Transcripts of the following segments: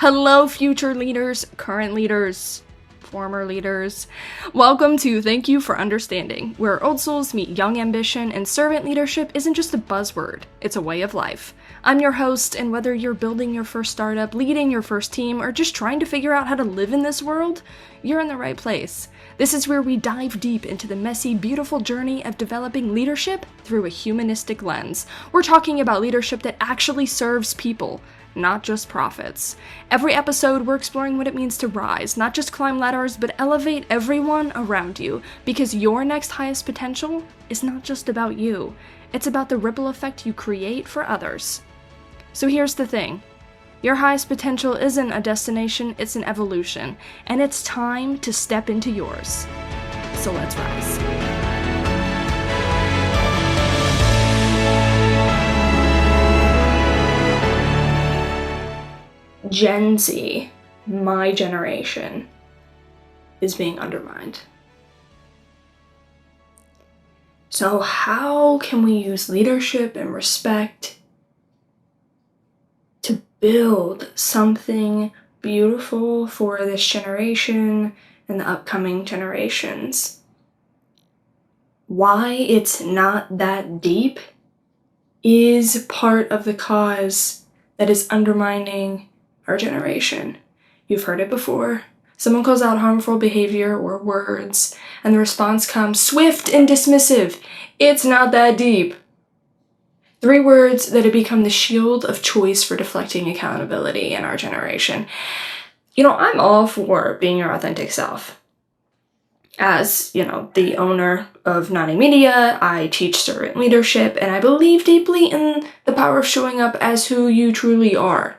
Hello, future leaders, current leaders, former leaders. Welcome to Thank You for Understanding, where old souls meet young ambition and servant leadership isn't just a buzzword, it's a way of life. I'm your host, and whether you're building your first startup, leading your first team, or just trying to figure out how to live in this world, you're in the right place. This is where we dive deep into the messy, beautiful journey of developing leadership through a humanistic lens. We're talking about leadership that actually serves people, not just profits. Every episode, we're exploring what it means to rise, not just climb ladders, but elevate everyone around you, because your next highest potential is not just about you. It's about the ripple effect you create for others. So here's the thing. Your highest potential isn't a destination, it's an evolution, and it's time to step into yours. So let's rise. Gen Z, my generation, is being undermined. So how can we use leadership and respect to build something beautiful for this generation and the upcoming generations? Why it's not that deep is part of the cause that is undermining our generation. You've heard it before. Someone calls out harmful behavior or words, and the response comes swift and dismissive. It's not that deep. 3 words that have become the shield of choice for deflecting accountability in our generation. I'm all for being your authentic self. As, the owner of Nani Media, I teach servant leadership, and I believe deeply in the power of showing up as who you truly are.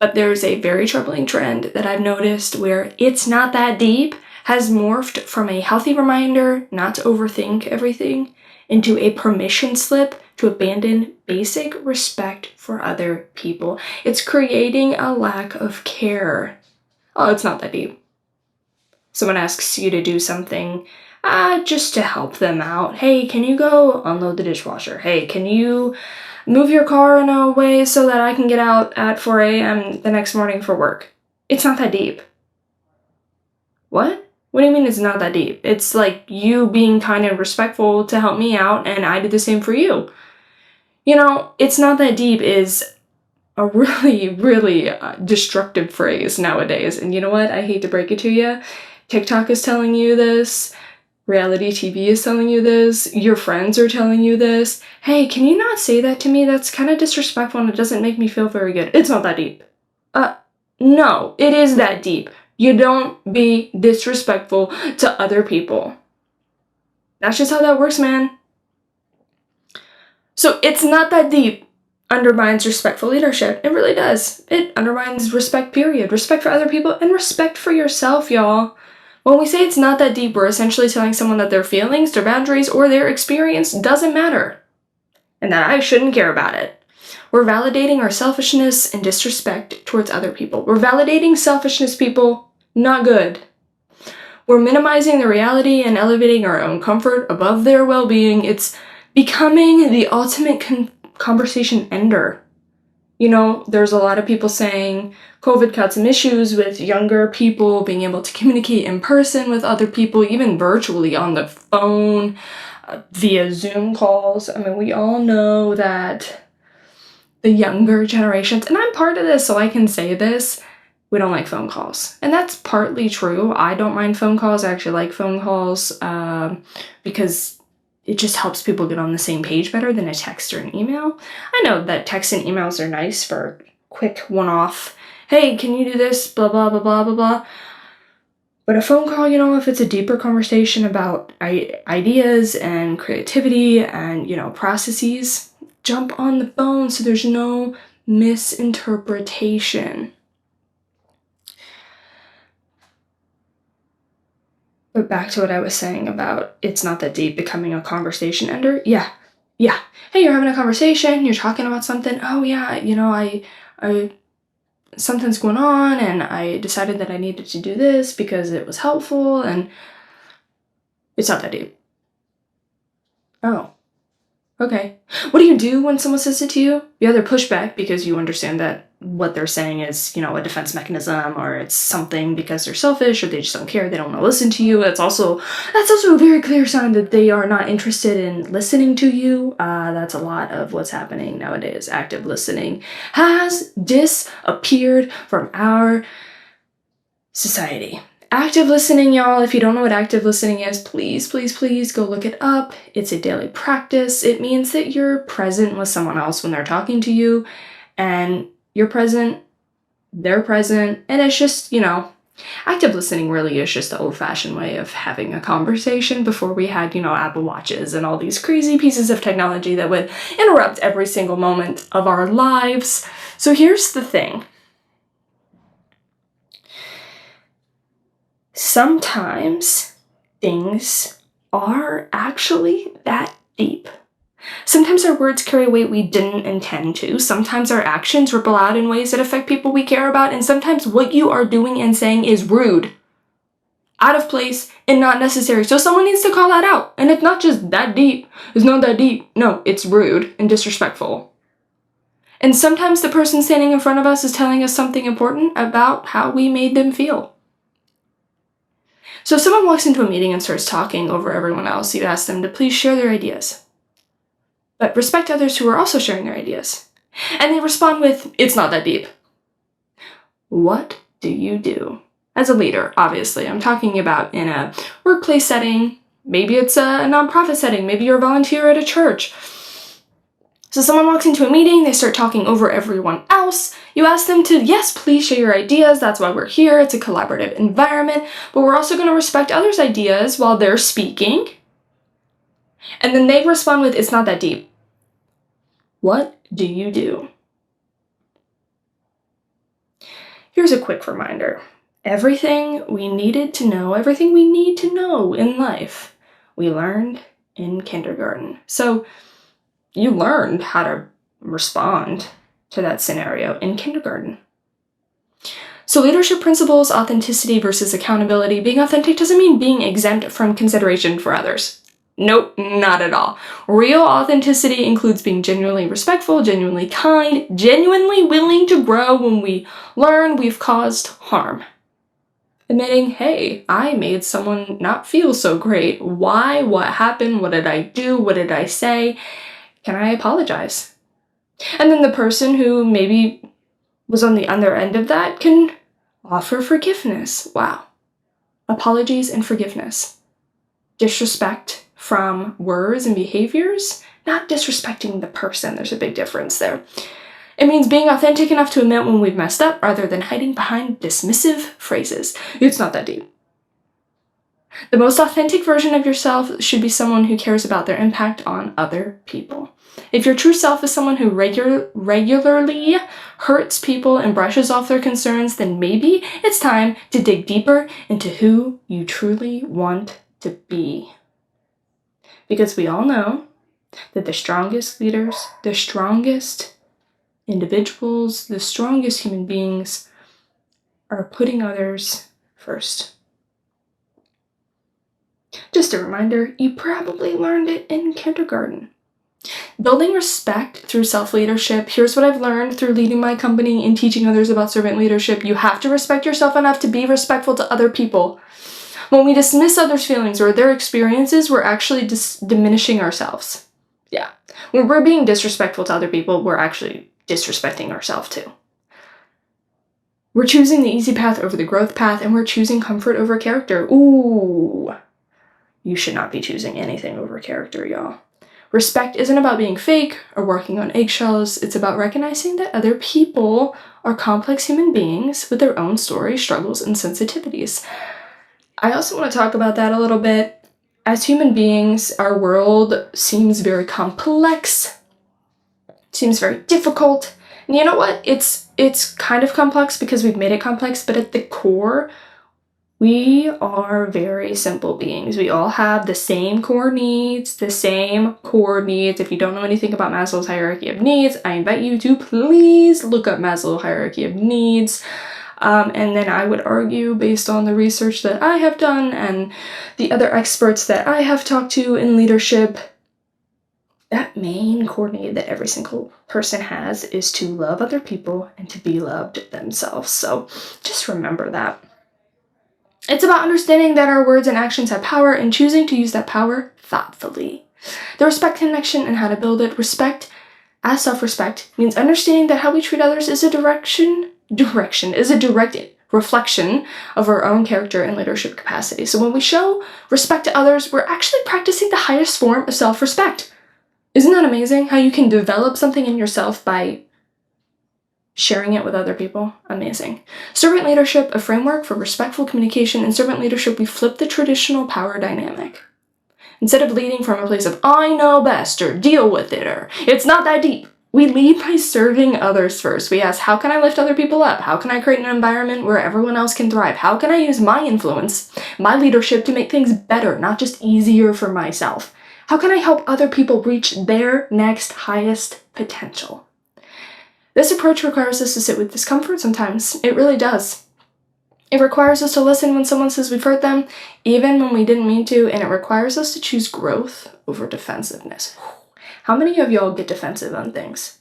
But there's a very troubling trend that I've noticed where it's not that deep has morphed from a healthy reminder not to overthink everything into a permission slip to abandon basic respect for other people. It's creating a lack of care. Oh, it's not that deep. Someone asks you to do something just to help them out. Hey, can you go unload the dishwasher? Hey, can you move your car in a way so that I can get out at 4 a.m. the next morning for work? It's not that deep. What? What do you mean it's not that deep? It's like you being kind and respectful to help me out, and I did the same for you. It's not that deep is a really, really destructive phrase nowadays. And you know what? I hate to break it to you. TikTok is telling you this. Reality TV is telling you this. Your friends are telling you this. Hey, can you not say that to me? That's kind of disrespectful and it doesn't make me feel very good. It's not that deep. No, it is that deep. You don't be disrespectful to other people. That's just how that works, man. So it's not that deep undermines respectful leadership. It really does. It undermines respect, period. Respect for other people and respect for yourself, y'all. When we say it's not that deep, we're essentially telling someone that their feelings, their boundaries, or their experience doesn't matter, and that I shouldn't care about it. We're validating our selfishness and disrespect towards other people. We're validating selfishness, people. Not good. We're minimizing the reality and elevating our own comfort above their well-being. It's becoming the ultimate conversation ender. There's a lot of people saying COVID caused some issues with younger people being able to communicate in person with other people, even virtually on the phone, via Zoom calls. We all know that the younger generations, and I'm part of this, so I can say this, we don't like phone calls. And that's partly true. I don't mind phone calls. I actually like phone calls because it just helps people get on the same page better than a text or an email. I know that texts and emails are nice for quick one-off, hey, can you do this, blah, blah, blah, blah, blah, blah. But a phone call, if it's a deeper conversation about ideas and creativity and, processes, jump on the phone so there's no misinterpretation. But back to what I was saying about it's not that deep becoming a conversation ender. Yeah. Hey, you're having a conversation, you're talking about something. Oh yeah, I something's going on and I decided that I needed to do this because it was helpful, and it's not that deep. Oh. Okay. What do you do when someone says it to you? You either push back because you understand that what they're saying is, a defense mechanism, or it's something because they're selfish, or they just don't care, they don't want to listen to you. That's also a very clear sign that they are not interested in listening to you. That's a lot of what's happening nowadays. Active listening has disappeared from our society. Active listening, y'all, if you don't know what active listening is, please, please, please go look it up. It's a daily practice. It means that you're present with someone else when they're talking to you, and you're present, they're present, and it's just, active listening really is just the old-fashioned way of having a conversation before we had, Apple Watches and all these crazy pieces of technology that would interrupt every single moment of our lives. So here's the thing. Sometimes things are actually that deep. Sometimes our words carry weight we didn't intend to. Sometimes our actions ripple out in ways that affect people we care about. And sometimes what you are doing and saying is rude, out of place, and not necessary. So someone needs to call that out. And it's not just that deep. It's not that deep. No, it's rude and disrespectful. And sometimes the person standing in front of us is telling us something important about how we made them feel. So if someone walks into a meeting and starts talking over everyone else, you ask them to please share their ideas. But respect others who are also sharing their ideas. And they respond with, it's not that deep. What do you do? As a leader, obviously. I'm talking about in a workplace setting. Maybe it's a nonprofit setting. Maybe you're a volunteer at a church. So someone walks into a meeting, they start talking over everyone else. You ask them to, yes, please share your ideas. That's why we're here. It's a collaborative environment. But we're also going to respect others' ideas while they're speaking. And then they respond with, it's not that deep. What do you do? Here's a quick reminder. Everything we need to know in life, we learned in kindergarten. So you learned how to respond to that scenario in kindergarten. So leadership principles, authenticity versus accountability. Being authentic doesn't mean being exempt from consideration for others. Nope, not at all. Real authenticity includes being genuinely respectful, genuinely kind, genuinely willing to grow when we learn we've caused harm. Admitting, hey, I made someone not feel so great. Why? What happened? What did I do? What did I say? Can I apologize? And then the person who maybe was on the other end of that can offer forgiveness. Wow. Apologies and forgiveness. Disrespect from words and behaviors, not disrespecting the person. There's a big difference there. It means being authentic enough to admit when we've messed up rather than hiding behind dismissive phrases. It's not that deep. The most authentic version of yourself should be someone who cares about their impact on other people. If your true self is someone who regularly hurts people and brushes off their concerns, then maybe it's time to dig deeper into who you truly want to be. Because we all know that the strongest leaders, the strongest individuals, the strongest human beings are putting others first. Just a reminder, you probably learned it in kindergarten. Building respect through self-leadership. Here's what I've learned through leading my company and teaching others about servant leadership. You have to respect yourself enough to be respectful to other people. When we dismiss others' feelings or their experiences, we're actually diminishing ourselves. Yeah. When we're being disrespectful to other people, we're actually disrespecting ourselves too. We're choosing the easy path over the growth path, and we're choosing comfort over character. Ooh. You should not be choosing anything over character, y'all. Respect isn't about being fake or walking on eggshells. It's about recognizing that other people are complex human beings with their own stories, struggles, and sensitivities. I also want to talk about that a little bit. As human beings, our world seems very complex, seems very difficult. And you know what? It's kind of complex because we've made it complex, but at the core, we are very simple beings. We all have the same core needs, If you don't know anything about Maslow's hierarchy of needs, I invite you to please look up Maslow's hierarchy of needs. And then I would argue, based on the research that I have done and the other experts that I have talked to in leadership, that main core need that every single person has is to love other people and to be loved themselves. So just remember that. It's about understanding that our words and actions have power and choosing to use that power thoughtfully. The respect connection and how to build it. Respect as self-respect means understanding that how we treat others is a direct reflection of our own character and leadership capacity. So when we show respect to others, we're actually practicing the highest form of self-respect. Isn't that amazing how you can develop something in yourself by sharing it with other people? Amazing. Servant leadership, a framework for respectful communication. In servant leadership, we flip the traditional power dynamic. Instead of leading from a place of, I know best, or deal with it, or it's not that deep, we lead by serving others first. We ask, how can I lift other people up? How can I create an environment where everyone else can thrive? How can I use my influence, my leadership to make things better, not just easier for myself? How can I help other people reach their next highest potential? This approach requires us to sit with discomfort sometimes. It really does. It requires us to listen when someone says we've hurt them, even when we didn't mean to, and it requires us to choose growth over defensiveness. How many of y'all get defensive on things?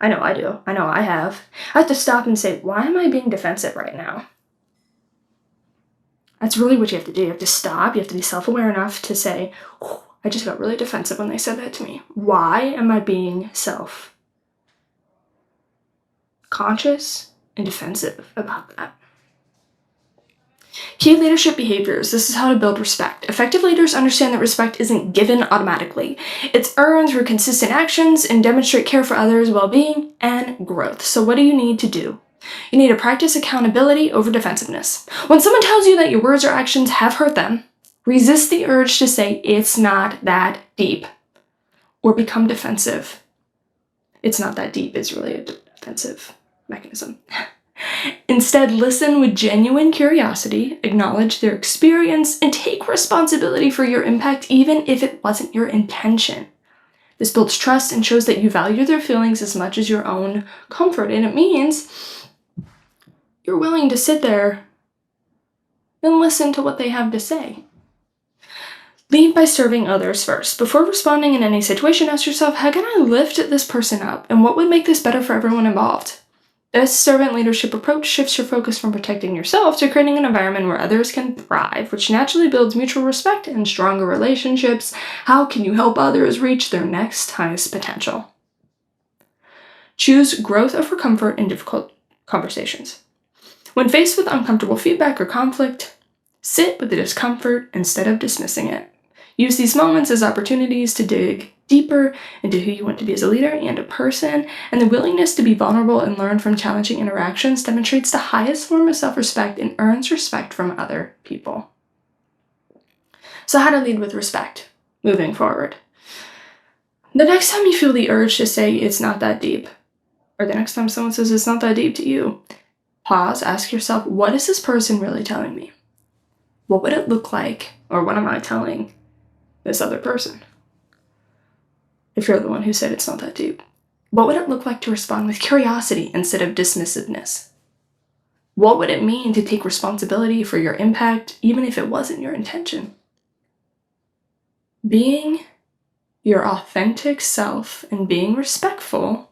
I know I do. I know I have. I have to stop and say, why am I being defensive right now? That's really what you have to do. You have to stop. You have to be self-aware enough to say, I just got really defensive when they said that to me. Why am I being self-conscious and defensive about that? Key leadership behaviors. This is how to build respect. Effective leaders understand that respect isn't given automatically. It's earned through consistent actions and demonstrate care for others' well-being and growth. So what do you need to do? You need to practice accountability over defensiveness. When someone tells you that your words or actions have hurt them, resist the urge to say it's not that deep or become defensive. It's not that deep is really a defensive mechanism. Instead, listen with genuine curiosity, acknowledge their experience, and take responsibility for your impact even if it wasn't your intention. This builds trust and shows that you value their feelings as much as your own comfort, and it means you're willing to sit there and listen to what they have to say. Lead by serving others first. Before responding in any situation, ask yourself, how can I lift this person up, and what would make this better for everyone involved? This servant leadership approach shifts your focus from protecting yourself to creating an environment where others can thrive, which naturally builds mutual respect and stronger relationships. How can you help others reach their next highest potential? Choose growth over comfort in difficult conversations. When faced with uncomfortable feedback or conflict, sit with the discomfort instead of dismissing it. Use these moments as opportunities to dig deeper into who you want to be as a leader and a person, and the willingness to be vulnerable and learn from challenging interactions demonstrates the highest form of self-respect and earns respect from other people. So how to lead with respect moving forward. The next time you feel the urge to say it's not that deep, or the next time someone says it's not that deep to you, pause, ask yourself, what is this person really telling me? What would it look like, or what am I telling this other person? If you're the one who said it's not that deep, what would it look like to respond with curiosity instead of dismissiveness? What would it mean to take responsibility for your impact, even if it wasn't your intention? Being your authentic self and being respectful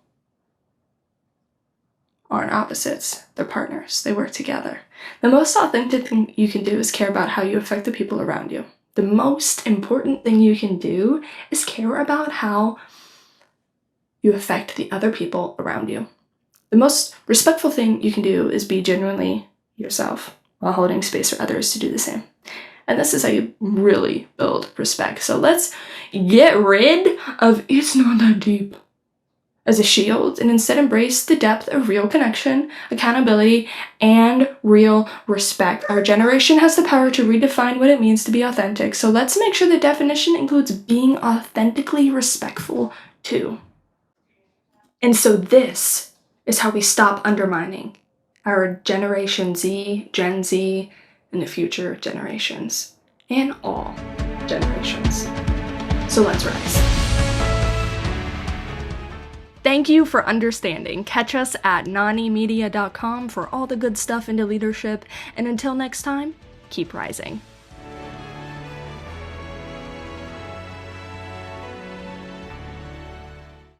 aren't opposites, they're partners, they work together. The most authentic thing you can do is care about how you affect the people around you. The most important thing you can do is care about how you affect the other people around you. The most respectful thing you can do is be genuinely yourself while holding space for others to do the same. And this is how you really build respect. So let's get rid of it's not that deep as a shield and instead embrace the depth of real connection, accountability, and real respect. Our generation has the power to redefine what it means to be authentic, so let's make sure the definition includes being authentically respectful too. And so this is how we stop undermining our Generation Z, Gen Z, and the future generations, and all generations. So let's rise. Thank you for understanding. Catch us at nanimedia.com for all the good stuff into leadership, and until next time, keep rising.